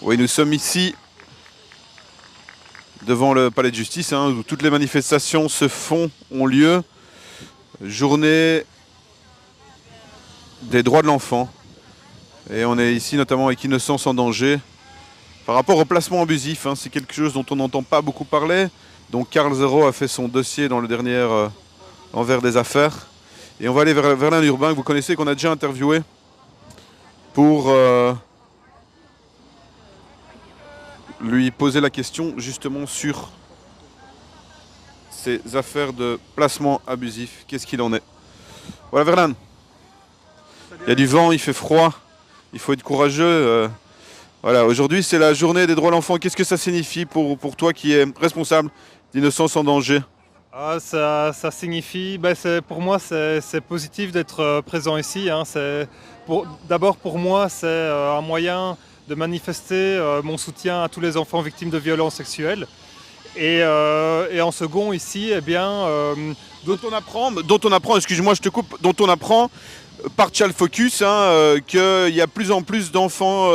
Oui, nous sommes ici devant le palais de justice, où toutes les manifestations ont lieu. Journée des droits de l'enfant. Et on est ici notamment avec Innocence en danger. Par rapport au placement abusif, c'est quelque chose dont on n'entend pas beaucoup parler. Donc Karl Zero a fait son dossier dans le dernier envers des affaires. Et on va aller vers Verlin Urbain, que vous connaissez, qu'on a déjà interviewé, pour lui poser la question justement sur ces affaires de placement abusif. Qu'est-ce qu'il en est? Voilà Verlaine. Il y a du vent, il fait froid, il faut être courageux. Voilà, aujourd'hui c'est la journée des droits de l'enfant. Qu'est-ce que ça signifie pour toi qui es responsable d'Innocence en danger? Ça signifie, pour moi c'est positif d'être présent ici. D'abord pour moi c'est un moyen de manifester mon soutien à tous les enfants victimes de violences sexuelles. Et en second ici, dont on apprend, excuse-moi je te coupe, dont on apprend par Child Focus qu'il y a plus en plus d'enfants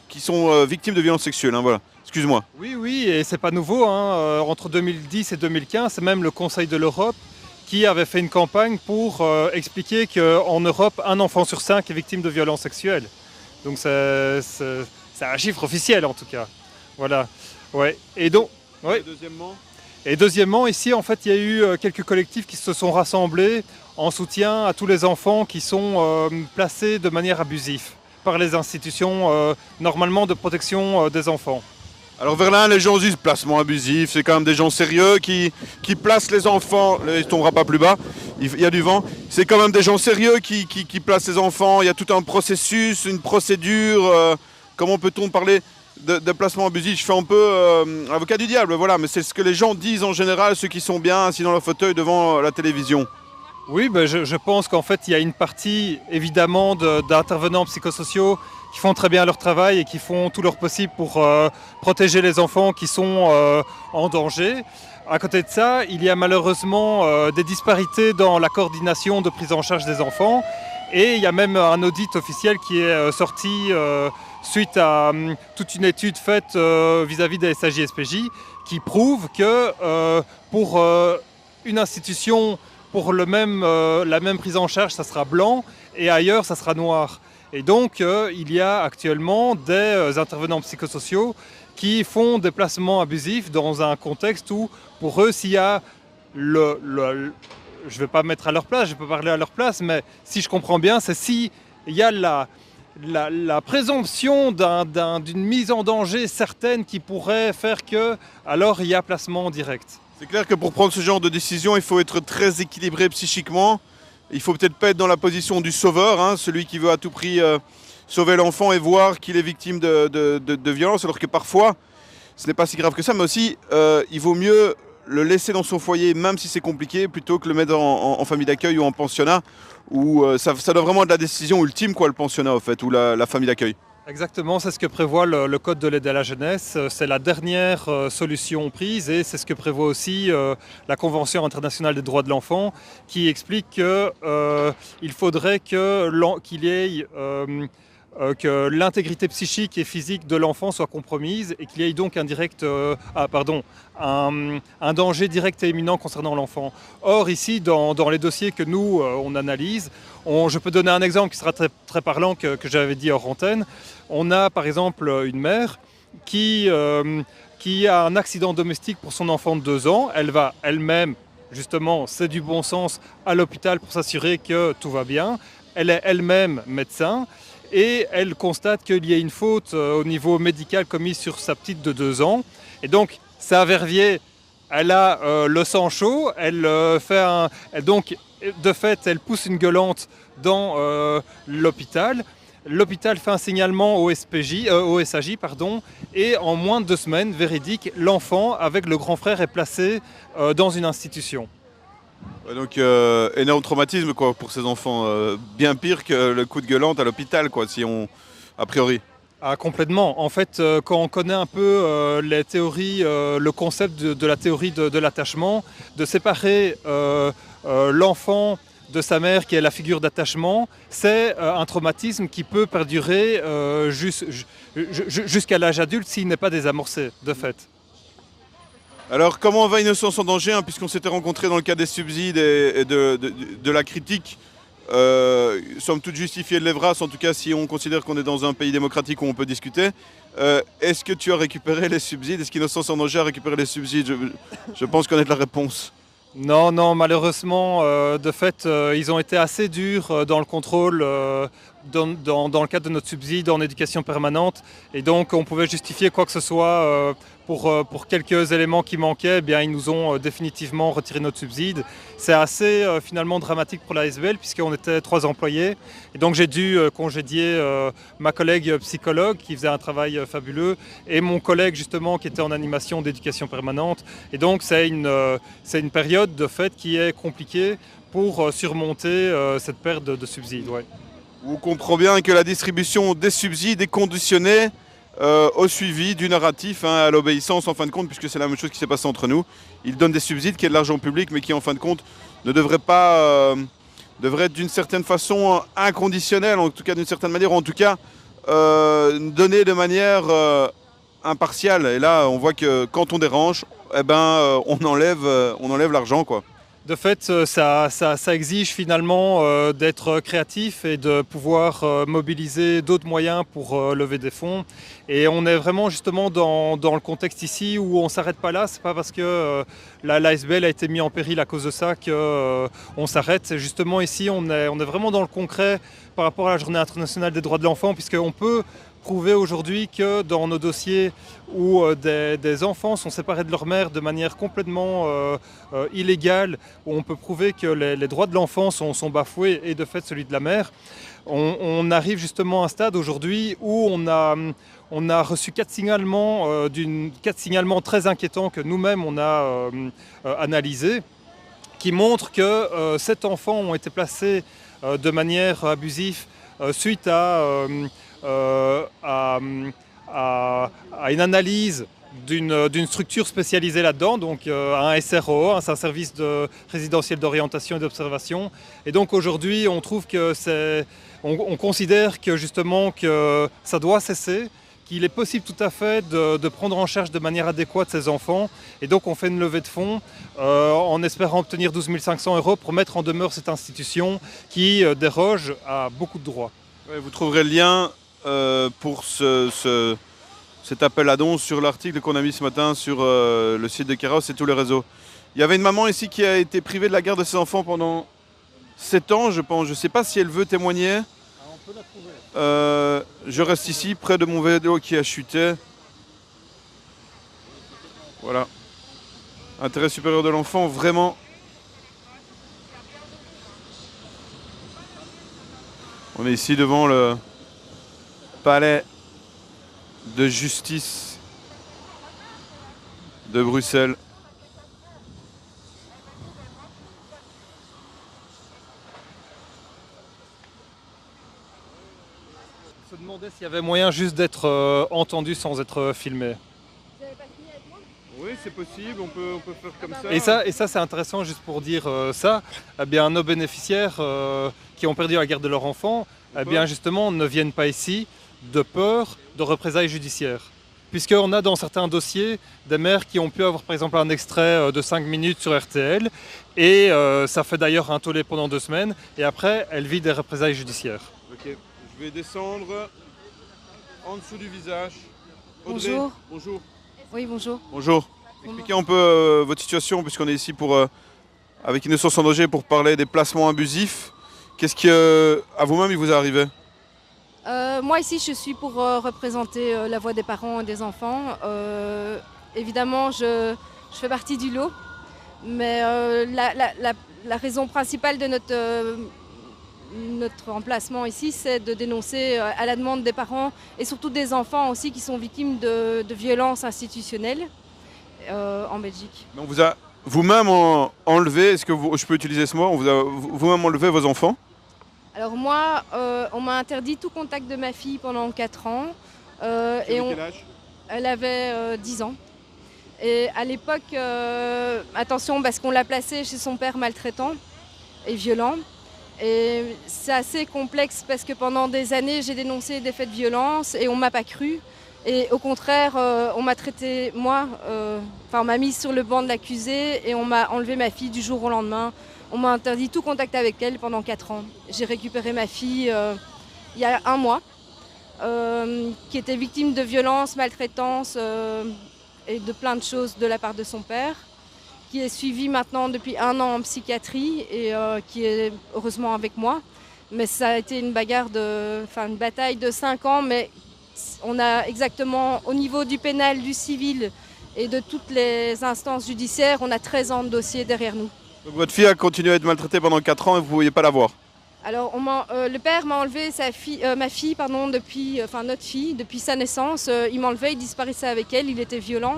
qui sont victimes de violences sexuelles. Voilà. Excuse-moi. Oui, et c'est pas nouveau. Entre 2010 et 2015, c'est même le Conseil de l'Europe qui avait fait une campagne pour expliquer qu'en Europe, un enfant sur 5 est victime de violences sexuelles. Donc c'est un chiffre officiel en tout cas. Voilà. Ouais. Et donc, ouais. Et deuxièmement, ici, en fait, il y a eu quelques collectifs qui se sont rassemblés en soutien à tous les enfants qui sont placés de manière abusive par les institutions normalement de protection des enfants. Alors Verlin, les gens disent placement abusif, c'est quand même des gens sérieux qui placent les enfants, il ne tombera pas plus bas, il y a du vent, c'est quand même des gens sérieux qui placent les enfants, il y a tout un processus, une procédure, comment peut-on parler de placement abusif? Je fais un peu avocat du diable, voilà, mais c'est ce que les gens disent en général, ceux qui sont bien assis dans leur fauteuil devant la télévision. Oui, je pense qu'en fait il y a une partie évidemment d'intervenants psychosociaux qui font très bien leur travail et qui font tout leur possible pour protéger les enfants qui sont en danger. À côté de ça, il y a malheureusement des disparités dans la coordination de prise en charge des enfants et il y a même un audit officiel qui est sorti suite à toute une étude faite vis-à-vis des SAJ-SPJ qui prouve que pour une institution, pour la même prise en charge, ça sera blanc et ailleurs, ça sera noir. Et donc, il y a actuellement des intervenants psychosociaux qui font des placements abusifs dans un contexte où, pour eux, s'il y a je ne vais pas mettre à leur place, je peux parler à leur place, mais si je comprends bien, c'est s'il y a la présomption d'une mise en danger certaine qui pourrait faire que, alors il y a placement direct. C'est clair que pour prendre ce genre de décision, il faut être très équilibré psychiquement. Il ne faut peut-être pas être dans la position du sauveur, celui qui veut à tout prix sauver l'enfant et voir qu'il est victime de violence, alors que parfois, ce n'est pas si grave que ça, mais aussi, il vaut mieux le laisser dans son foyer, même si c'est compliqué, plutôt que le mettre en famille d'accueil ou en pensionnat, où ça doit vraiment être la décision ultime, le pensionnat, en fait, ou la famille d'accueil. Exactement, c'est ce que prévoit le Code de l'aide à la jeunesse. C'est la dernière solution prise et c'est ce que prévoit aussi la Convention internationale des droits de l'enfant qui explique qu'il faudrait qu'il y ait que l'intégrité psychique et physique de l'enfant soit compromise et qu'il y ait donc un danger direct et imminent concernant l'enfant. Or ici, dans les dossiers que nous, on analyse, je peux donner un exemple qui sera très, très parlant que j'avais dit hors antenne. On a par exemple une mère qui a un accident domestique pour son enfant de 2 ans. Elle va elle-même, justement, c'est du bon sens, à l'hôpital pour s'assurer que tout va bien. Elle est elle-même médecin. Et elle constate qu'il y a une faute au niveau médical commise sur sa petite de 2 ans. Et donc, c'est à Verviers, elle a le sang chaud, donc, de fait, elle pousse une gueulante dans l'hôpital. L'hôpital fait un signalement au SAJ, et en moins de 2 semaines, véridique, l'enfant, avec le grand frère, est placé dans une institution. Ouais, donc énorme traumatisme pour ces enfants, bien pire que le coup de gueulante à l'hôpital, a priori. Ah, complètement. En fait, quand on connaît un peu les théories, le concept de la théorie de l'attachement, de séparer l'enfant de sa mère, qui est la figure d'attachement, c'est un traumatisme qui peut perdurer jusqu'à l'âge adulte s'il n'est pas désamorcé, de fait. Alors comment va Innocence en danger, hein, puisqu'on s'était rencontrés dans le cas des subsides et de la critique, somme toute justifiée de l'Evras, en tout cas si on considère qu'on est dans un pays démocratique où on peut discuter. Est-ce que tu as récupéré les subsides? Est-ce qu'Innocence en danger a récupéré les subsides? Je pense connaître la réponse. Non, non, malheureusement, de fait, ils ont été assez durs dans le contrôle dans le cadre de notre subside en éducation permanente. Et donc, on pouvait justifier quoi que ce soit pour quelques éléments qui manquaient. Eh bien, ils nous ont définitivement retiré notre subside. C'est assez finalement dramatique pour la SBL puisqu'on était 3 employés. Et donc, j'ai dû congédier ma collègue psychologue qui faisait un travail fabuleux et mon collègue justement qui était en animation d'éducation permanente. Et donc, c'est une période de fait qui est compliquée pour surmonter cette perte de subsides. Ouais. On comprend bien que la distribution des subsides est conditionnée au suivi du narratif, hein, à l'obéissance en fin de compte, puisque c'est la même chose qui s'est passée entre nous. Ils donnent des subsides qui est de l'argent public, mais qui en fin de compte ne devrait pas, devrait être d'une certaine façon inconditionnel, en tout cas d'une certaine manière, ou en tout cas donné de manière impartiale. Et là, on voit que quand on dérange, eh ben, on enlève l'argent, quoi. De fait, ça exige finalement d'être créatif et de pouvoir mobiliser d'autres moyens pour lever des fonds. Et on est vraiment justement dans le contexte ici où on ne s'arrête pas là. Ce n'est pas parce que l'ASBL a été mis en péril à cause de ça qu'on s'arrête. C'est justement ici, on est vraiment dans le concret par rapport à la Journée internationale des droits de l'enfant, puisqu'on peut prouver aujourd'hui que dans nos dossiers où des enfants sont séparés de leur mère de manière complètement illégale, où on peut prouver que les droits de l'enfant sont bafoués et de fait celui de la mère, on arrive justement à un stade aujourd'hui où on a reçu 4 signalements, 4 signalements très inquiétants que nous-mêmes on a analysés, qui montrent que 7 enfants ont été placés de manière abusive suite à une analyse d'une structure spécialisée là-dedans, donc un SRO, c'est un service résidentiel d'orientation et d'observation. Et donc aujourd'hui, on trouve que on considère que justement que ça doit cesser, qu'il est possible tout à fait de prendre en charge de manière adéquate ces enfants. Et donc on fait une levée de fonds en espérant obtenir 12 500 € pour mettre en demeure cette institution qui déroge à beaucoup de droits. Ouais, vous trouverez le lien pour cet appel à dons sur l'article qu'on a mis ce matin sur le site de Kairos et tous les réseaux. Il y avait une maman ici qui a été privée de la garde de ses enfants pendant 7 ans, je pense. Je ne sais pas si elle veut témoigner. On peut la trouver. Je reste ici, près de mon vélo qui a chuté. Voilà. Intérêt supérieur de l'enfant, vraiment. On est ici devant le palais de justice de Bruxelles. On se demandait s'il y avait moyen juste d'être entendu sans être filmé. Vous n'avez pas fini avec moi ? Oui, c'est possible, on peut faire comme ça. Et ça c'est intéressant juste pour dire ça. Eh bien, nos bénéficiaires qui ont perdu la garde de leur enfant, eh bien justement ne viennent pas ici de peur de représailles judiciaires. Puisqu'on a dans certains dossiers des mères qui ont pu avoir par exemple un extrait de 5 minutes sur RTL et ça fait d'ailleurs un tollé pendant 2 semaines et après elle vit des représailles judiciaires. Ok, je vais descendre en dessous du visage. Audrey, Bonjour. Bonjour. Oui, bonjour. Bonjour. Expliquez un peu votre situation puisqu'on est ici avec Innocence en danger pour parler des placements abusifs. Qu'est-ce qui à vous-même il vous est arrivé ? Moi ici je suis pour représenter la voix des parents et des enfants. Évidemment je fais partie du lot, mais la raison principale de notre emplacement ici c'est de dénoncer à la demande des parents et surtout des enfants aussi qui sont victimes de violences institutionnelles en Belgique. On vous a vous-même enlevé, est-ce que je peux utiliser ce mot, on vous a vous-même enlevé vos enfants ? Alors moi, on m'a interdit tout contact de ma fille pendant 4 ans. Quel âge ? Elle avait 10 ans. Et à l'époque, attention parce qu'on l'a placée chez son père maltraitant et violent. Et c'est assez complexe parce que pendant des années, j'ai dénoncé des faits de violence et on ne m'a pas cru. Et au contraire, on m'a traité, on m'a mise sur le banc de l'accusé et on m'a enlevé ma fille du jour au lendemain. On m'a interdit tout contact avec elle pendant 4 ans. J'ai récupéré ma fille il y a 1 mois, qui était victime de violences, maltraitance et de plein de choses de la part de son père, qui est suivie maintenant depuis 1 an en psychiatrie et qui est heureusement avec moi. Mais ça a été une bataille de 5 ans, mais on a exactement, au niveau du pénal, du civil et de toutes les instances judiciaires, on a 13 ans de dossier derrière nous. Donc votre fille a continué à être maltraitée pendant 4 ans et vous ne pouviez pas la voir? Alors, le père m'a enlevé ma fille, notre fille, depuis sa naissance. Il m'enlevait, il disparaissait avec elle, il était violent.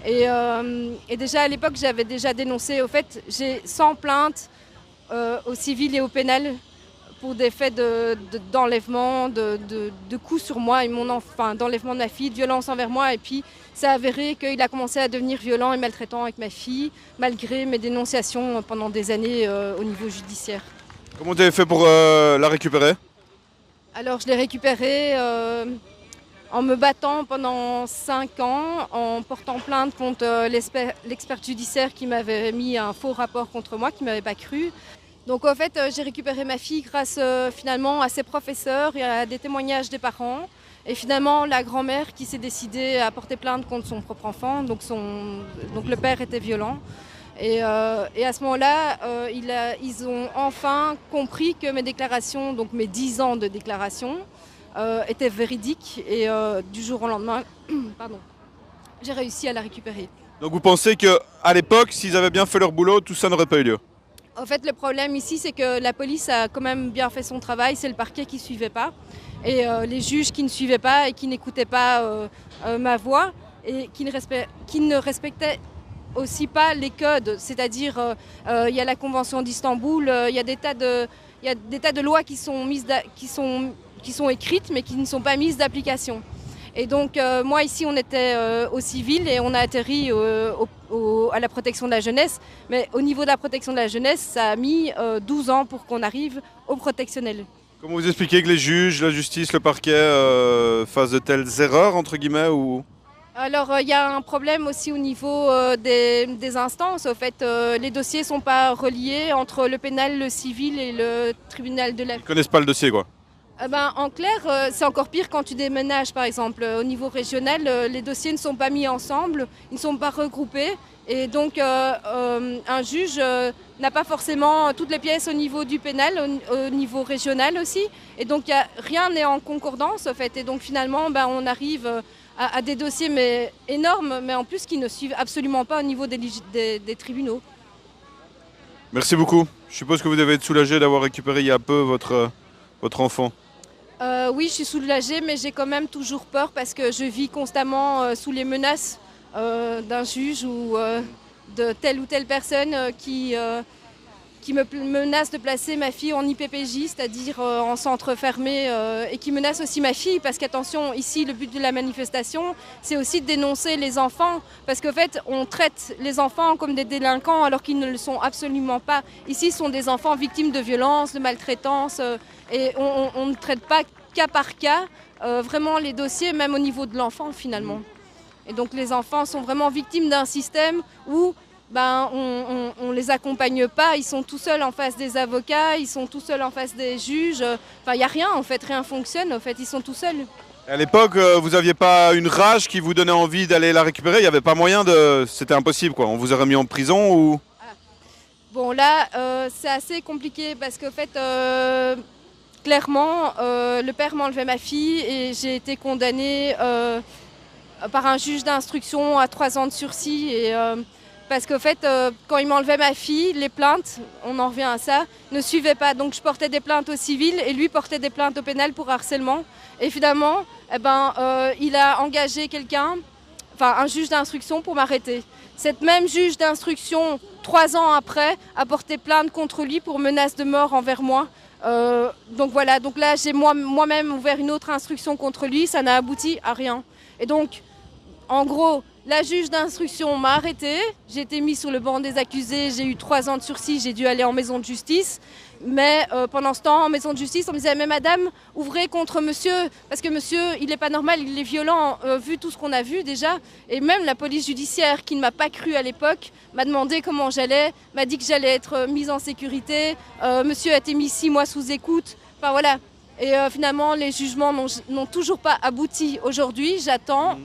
Et déjà à l'époque, j'avais déjà dénoncé. Au fait, j'ai 100 plaintes au civil et au pénal pour des faits d'enlèvement, de coups sur moi et d'enlèvement de ma fille, de violence envers moi. Et puis, ça a avéré qu'il a commencé à devenir violent et maltraitant avec ma fille, malgré mes dénonciations pendant des années au niveau judiciaire. Comment tu avais fait pour la récupérer? Alors, je l'ai récupérée en me battant pendant 5 ans, en portant plainte contre l'expert judiciaire qui m'avait mis un faux rapport contre moi, qui ne m'avait pas cru. Donc en fait, j'ai récupéré ma fille grâce finalement à ses professeurs et à des témoignages des parents. Et finalement, la grand-mère qui s'est décidée à porter plainte contre son propre enfant, donc le père était violent. Et à ce moment-là, ils ont enfin compris que mes déclarations, donc mes 10 ans de déclaration, étaient véridiques. Et du jour au lendemain, j'ai réussi à la récupérer. Donc vous pensez qu'à l'époque, s'ils avaient bien fait leur boulot, tout ça n'aurait pas eu lieu? En fait, le problème ici, c'est que la police a quand même bien fait son travail. C'est le parquet qui ne suivait pas. Et les juges qui ne suivaient pas et qui n'écoutaient pas ma voix et qui ne respectaient aussi pas les codes. C'est-à-dire, il y a la Convention d'Istanbul, il y a des tas de lois qui sont écrites mais qui ne sont pas mises d'application. Et donc, moi, ici, on était au civil et on a atterri à la protection de la jeunesse. Mais au niveau de la protection de la jeunesse, ça a mis 12 ans pour qu'on arrive au protectionnel. Comment vous expliquez que les juges, la justice, le parquet fassent de telles erreurs, entre guillemets ou... Alors, il y a un problème aussi au niveau des instances. Au fait, les dossiers ne sont pas reliés entre le pénal, le civil et le tribunal de la... Ils ne connaissent pas le dossier, quoi. En clair, c'est encore pire quand tu déménages, par exemple. Au niveau régional, les dossiers ne sont pas mis ensemble, ils ne sont pas regroupés. Et donc, un juge n'a pas forcément toutes les pièces au niveau du pénal, au niveau régional aussi. Et donc, rien n'est en concordance, en fait. Et donc, finalement, on arrive à des dossiers énormes, mais en plus qui ne suivent absolument pas au niveau des tribunaux. Merci beaucoup. Je suppose que vous devez être soulagé d'avoir récupéré il y a peu votre enfant. Oui, je suis soulagée, mais j'ai quand même toujours peur parce que je vis constamment sous les menaces d'un juge ou de telle ou telle personne qui me menace de placer ma fille en IPPJ, c'est-à-dire en centre fermé, et qui menace aussi ma fille, parce qu'attention, ici, le but de la manifestation, c'est aussi de dénoncer les enfants, parce qu'en fait, on traite les enfants comme des délinquants alors qu'ils ne le sont absolument pas. Ici, ce sont des enfants victimes de violences, de maltraitance, et on ne traite pas cas par cas vraiment les dossiers, même au niveau de l'enfant finalement. Et donc les enfants sont vraiment victimes d'un système où on ne les accompagne pas, ils sont tout seuls en face des avocats, ils sont tout seuls en face des juges. Enfin, il n'y a rien en fait, rien fonctionne en fait, ils sont tout seuls. À l'époque, vous n'aviez pas une rage qui vous donnait envie d'aller la récupérer? Il n'y avait pas moyen de... C'était impossible, quoi. On vous aurait mis en prison ou... Bon là, c'est assez compliqué parce qu'en fait, clairement, le père m'a enlevé ma fille et j'ai été condamnée par un juge d'instruction à 3 ans de sursis. Et, parce qu'en fait, quand il m'enlevait ma fille, les plaintes, on en revient à ça, ne suivaient pas. Donc je portais des plaintes au civil et lui portait des plaintes au pénal pour harcèlement. Et finalement, il a engagé un juge d'instruction pour m'arrêter. Cette même juge d'instruction, 3 ans après, a porté plainte contre lui pour menace de mort envers moi. Donc voilà, donc là j'ai moi-même ouvert une autre instruction contre lui, ça n'a abouti à rien. Et donc, en gros, la juge d'instruction m'a arrêtée, j'ai été mise sur le banc des accusés, j'ai eu 3 ans de sursis, j'ai dû aller en maison de justice. Mais pendant ce temps, en maison de justice, on me disait « Mais madame, ouvrez contre monsieur, parce que monsieur, il n'est pas normal, il est violent, vu tout ce qu'on a vu déjà. » Et même la police judiciaire, qui ne m'a pas cru à l'époque, m'a demandé comment j'allais, m'a dit que j'allais être mise en sécurité. Monsieur a été mis 6 mois sous écoute. Enfin voilà. Et finalement, les jugements n'ont toujours pas abouti aujourd'hui. J'attends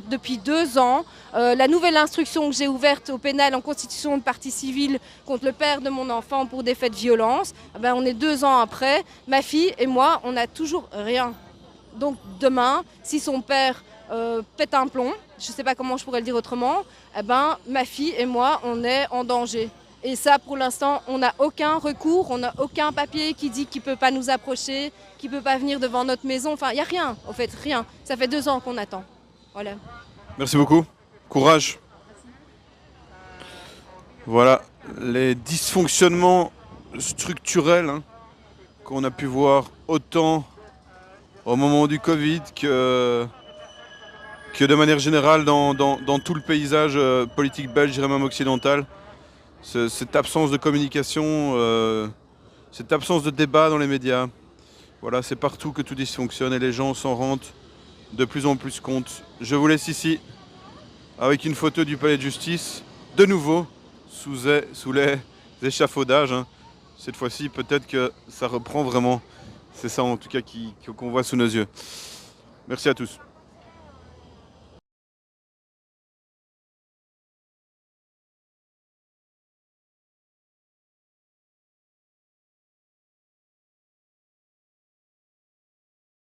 depuis 2 ans la nouvelle instruction que j'ai ouverte au pénal en constitution de partie civile contre le père de mon enfant pour des faits de violence. Ben, on est 2 ans après. Ma fille et moi, on n'a toujours rien. Donc demain, si son père pète un plomb, je ne sais pas comment je pourrais le dire autrement, eh ben, ma fille et moi, on est en danger. Et ça, pour l'instant, on n'a aucun recours, on n'a aucun papier qui dit qu'il ne peut pas nous approcher, qu'il ne peut pas venir devant notre maison. Enfin, il n'y a rien, en fait, rien. Ça fait 2 ans qu'on attend. Voilà. Merci beaucoup. Courage. Voilà les dysfonctionnements structurels qu'on a pu voir autant au moment du Covid que de manière générale dans tout le paysage politique belge, je dirais même occidental. Cette absence de communication, cette absence de débat dans les médias, voilà, c'est partout que tout dysfonctionne et les gens s'en rendent de plus en plus compte. Je vous laisse ici avec une photo du palais de justice, de nouveau sous les échafaudages. Cette fois-ci, peut-être que ça reprend vraiment. C'est ça en tout cas qu'on voit sous nos yeux. Merci à tous.